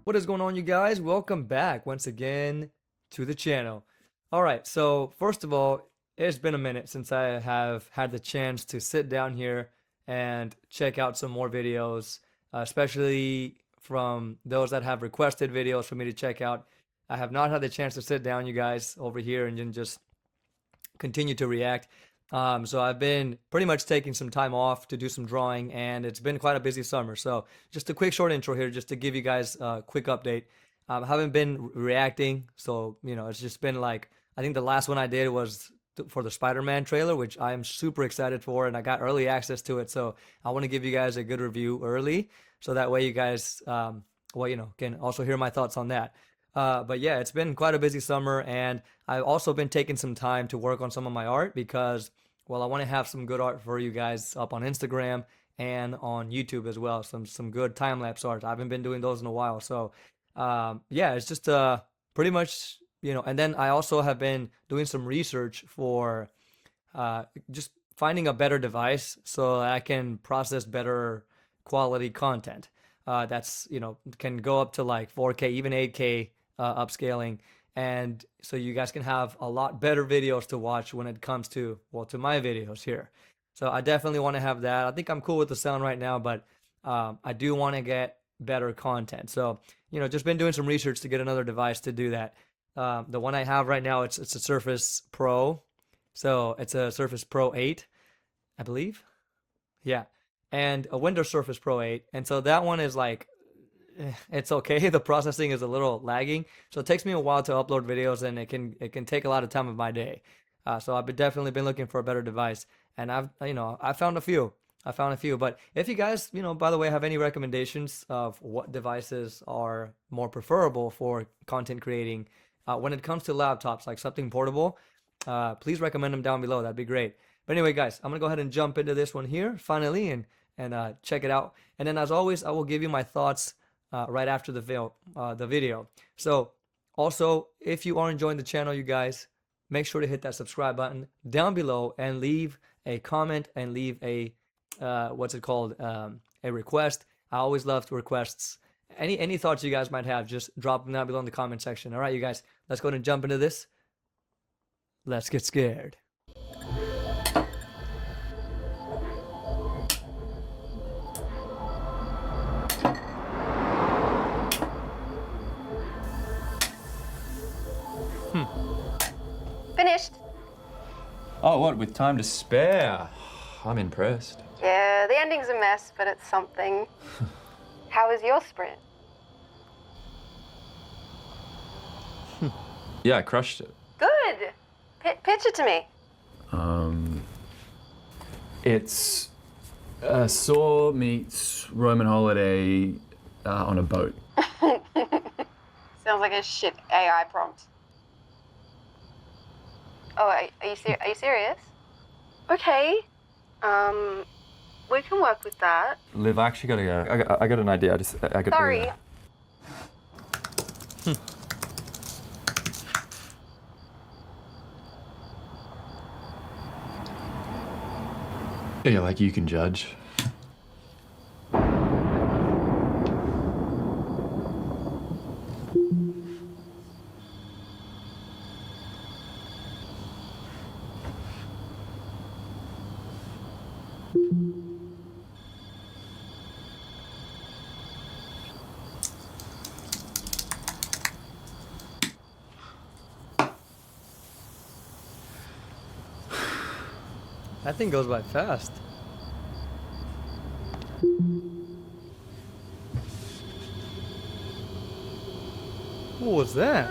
What is going on, you guys? Welcome back once again to the channel. All right, so first of all, it's been a minute since I have had the chance to sit down here and check out some more videos, especially from those that have requested videos for me to check out. I have not had the chance to sit down, you guys, over here and then just continue to react. So I've been pretty much taking some time off to do some drawing, and it's been quite a busy summer. So just a quick short intro here, just to give you guys a quick update. I haven't been reacting, so it's just been like I think the last one I did was for the Spider-Man trailer, which I am super excited for, and I got early access to it. So I want to give you guys a good review early, so that way you guys, can also hear my thoughts on that. But yeah, it's been quite a busy summer, and I've also been taking some time to work on some of my art because, well, I want to have some good art for you guys up on Instagram and on YouTube as well. Some good time-lapse art. I haven't been doing those in a while, so yeah, it's just pretty much And then I also have been doing some research for just finding a better device so I can process better quality content. That's can go up to like 4K, even 8K upscaling, and so you guys can have a lot better videos to watch when it comes to, well, to my videos here. So I definitely want to have that. I think I'm cool with the sound right now, but I do want to get better content. So just been doing some research to get another device to do that. The one I have right now, it's a Surface Pro, so it's a Surface Pro 8, I believe. Yeah, and a Windows Surface Pro 8, and so that one is like, it's okay. The processing is a little lagging, so it takes me a while to upload videos, and it can take a lot of time of my day. So I've definitely been looking for a better device, and I found a few. I found a few, but if you guys, by the way, have any recommendations of what devices are more preferable for content creating when it comes to laptops, like something portable, please recommend them down below. That'd be great. But anyway, guys, I'm gonna go ahead and jump into this one here finally, and check it out. And then, as always, I will give you my thoughts right after the video. So, also, if you are enjoying the channel, you guys, make sure to hit that subscribe button down below and leave a comment and leave a what's it called, a request. I always love requests. Any thoughts you guys might have, just drop them down below in the comment section. All right, you guys, let's go ahead and jump into this. Let's get scared. Finished. Oh, what, with time to spare? I'm impressed. Yeah, the ending's a mess, but it's something. How was your sprint? Yeah, I crushed it. Good. Pitch it to me. It's Saw meets Roman Holiday on a boat. Sounds like a shit AI prompt. Oh, are you serious? Okay. We can work with that. Liv, I actually gotta go. I got an idea. I gotta. Sorry. Yeah, like you can judge. That thing goes by fast. What was that?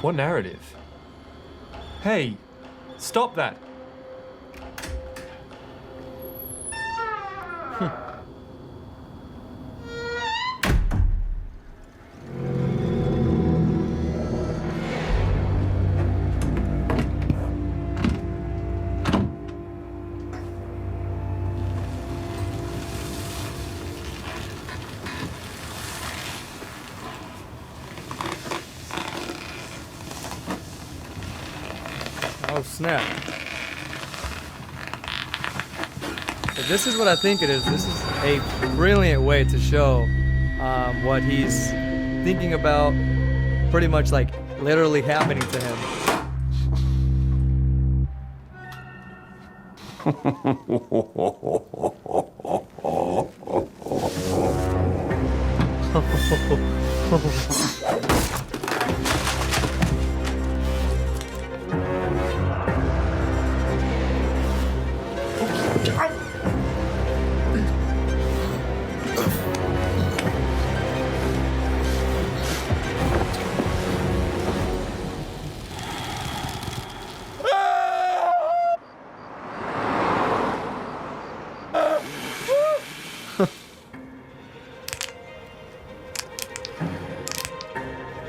What narrative? Hey, stop that. Oh snap. But this is what I think it is. This is a brilliant way to show what he's thinking about, pretty much like literally happening to him.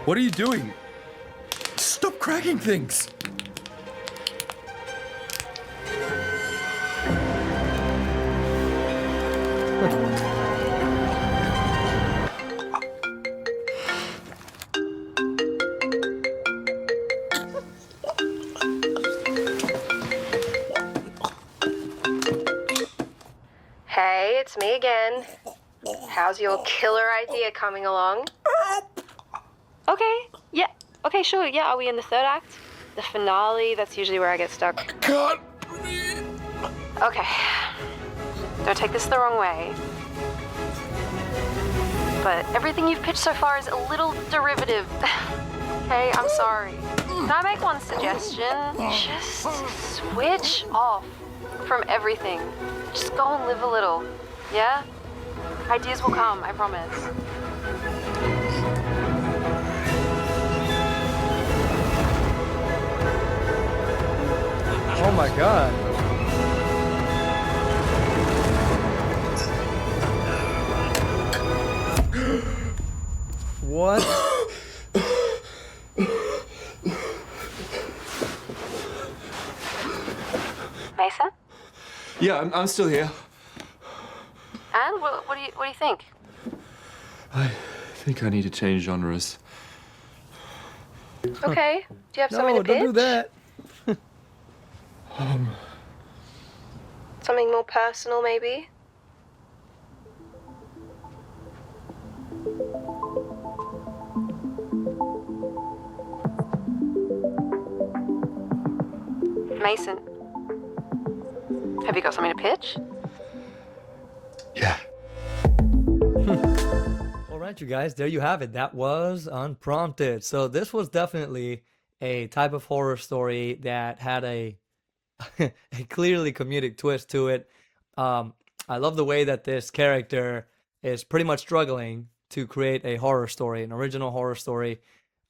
What are you doing? Stop cracking things! Hey, it's me again. How's your killer idea coming along? Okay, yeah. Okay, sure, yeah. Are we in the third act? The finale? That's usually where I get stuck. Can't. Okay. Don't take this the wrong way. But everything you've pitched so far is a little derivative. Okay, I'm sorry. Can I make one suggestion? Just switch off from everything. Just go and live a little. Yeah? Ideas will come, I promise. Oh my god. What? Mason? Yeah, I'm still here. And what do you think? I think I need to change genres. Okay. Do you have something No, to pitch? don't do that. Something more personal, maybe? Mason, have you got something to pitch? Yeah. All right, you guys, there you have it. That was Unprompted. So this was definitely a type of horror story that had a a clearly comedic twist to it. I love the way that this character is pretty much struggling to create a horror story, an original horror story,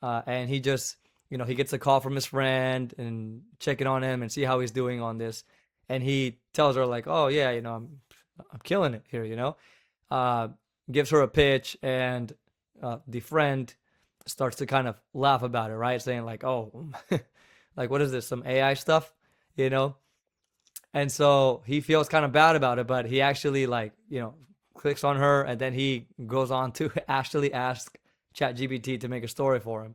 and he just, he gets a call from his friend and checking on him and see how he's doing on this, and he tells her like, "Oh yeah, I'm killing it here," gives her a pitch, and the friend starts to kind of laugh about it, right? Saying like, "Oh, like what is this? Some AI stuff?" you know? And so he feels kind of bad about it, but he actually like, clicks on her, and then he goes on to actually ask ChatGPT to make a story for him.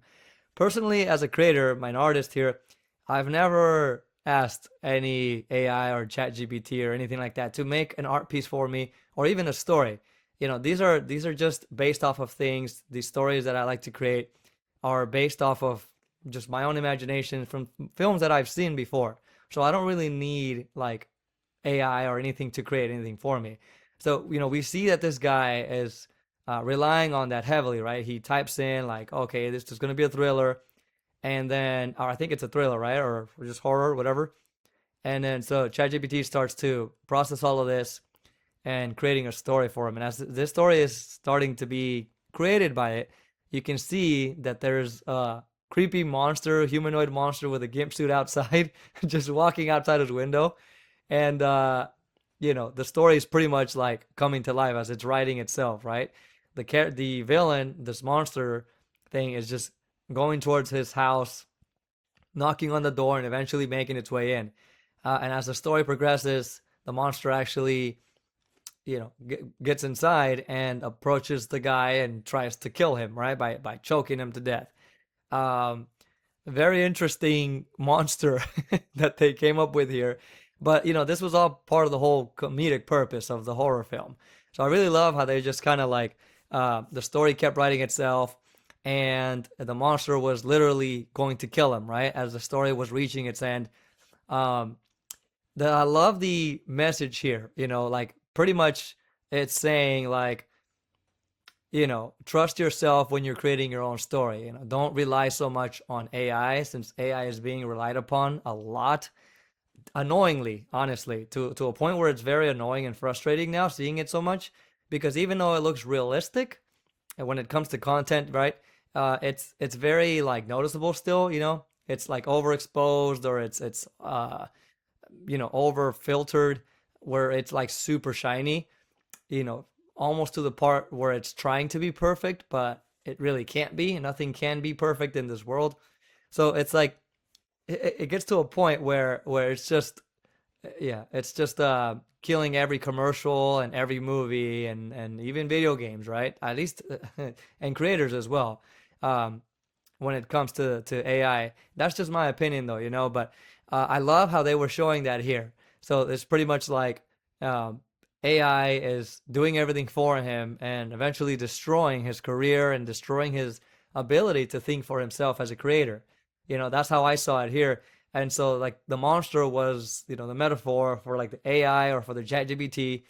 Personally, as a creator, an artist here, I've never asked any AI or ChatGPT or anything like that to make an art piece for me or even a story. These are just based off of things. These stories that I like to create are based off of just my own imagination from films that I've seen before. So I don't really need like AI or anything to create anything for me. So, we see that this guy is relying on that heavily, right? He types in like, okay, this is going to be a thriller. And then, or I think it's a thriller, right? Or just horror, whatever. And then so ChatGPT starts to process all of this and creating a story for him. And as this story is starting to be created by it, you can see that there's creepy monster, humanoid monster with a gimp suit outside, just walking outside his window. And the story is pretty much like coming to life as it's writing itself, right? The villain, this monster thing, is just going towards his house, knocking on the door, and eventually making its way in. And as the story progresses, the monster actually, gets inside and approaches the guy and tries to kill him, right, by choking him to death. Um, Very interesting monster that they came up with here. But this was all part of the whole comedic purpose of the horror film. So I really love how they just kind of like the story kept writing itself, and the monster was literally going to kill him, right, as the story was reaching its end. Um, I love the message here. Like pretty much it's saying like, trust yourself when you're creating your own story. Don't rely so much on AI, since AI is being relied upon a lot, annoyingly, honestly, to a point where it's very annoying and frustrating now seeing it so much, because even though it looks realistic, and when it comes to content, right, it's very like noticeable still. It's like overexposed, or it's over filtered, where it's like super shiny, you know, almost to the part where it's trying to be perfect, but it really can't be. Nothing can be perfect in this world. So it's like it gets to a point where it's just, yeah, it's just killing every commercial and every movie and even video games, right? At least and creators as well. Um, when it comes to AI. That's just my opinion, though, But I love how they were showing that here. So it's pretty much like AI is doing everything for him and eventually destroying his career and destroying his ability to think for himself as a creator. That's how I saw it here. And so, like, the monster was, the metaphor for like the AI or for the ChatGPT,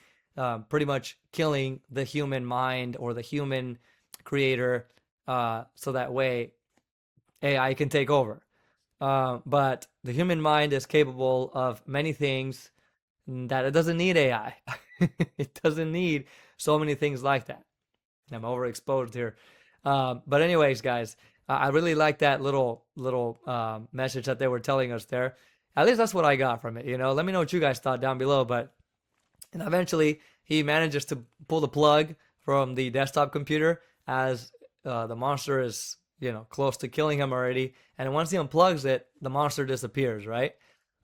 pretty much killing the human mind or the human creator, so that way AI can take over. But the human mind is capable of many things that it doesn't need AI. It doesn't need so many things like that. I'm overexposed here. But anyways, guys, I really like that little message that they were telling us there. At least that's what I got from it. Let me know what you guys thought down below. But and eventually he manages to pull the plug from the desktop computer as the monster is close to killing him already. And once he unplugs it, the monster disappears, right?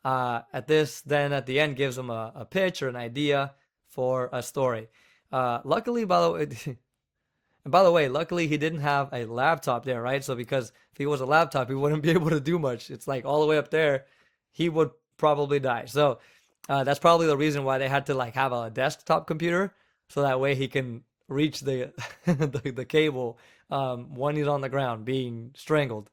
At the end gives him a pitch or an idea for a story. Luckily, by the way, luckily he didn't have a laptop there, right? So because if he was a laptop, he wouldn't be able to do much. It's like all the way up there, he would probably die. So that's probably the reason why they had to like have a desktop computer, so that way he can reach the the cable when he's on the ground being strangled.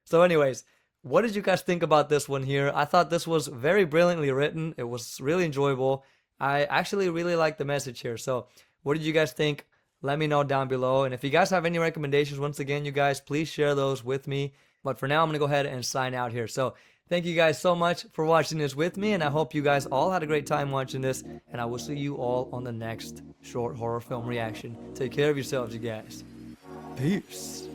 So, anyways, what did you guys think about this one here? I thought this was very brilliantly written. It was really enjoyable. I actually really like the message here. So, what did you guys think? Let me know down below. And if you guys have any recommendations, once again, you guys, please share those with me. But for now, I'm going to go ahead and sign out here. So, thank you guys so much for watching this with me. And I hope you guys all had a great time watching this. And I will see you all on the next short horror film reaction. Take care of yourselves, you guys. Peace.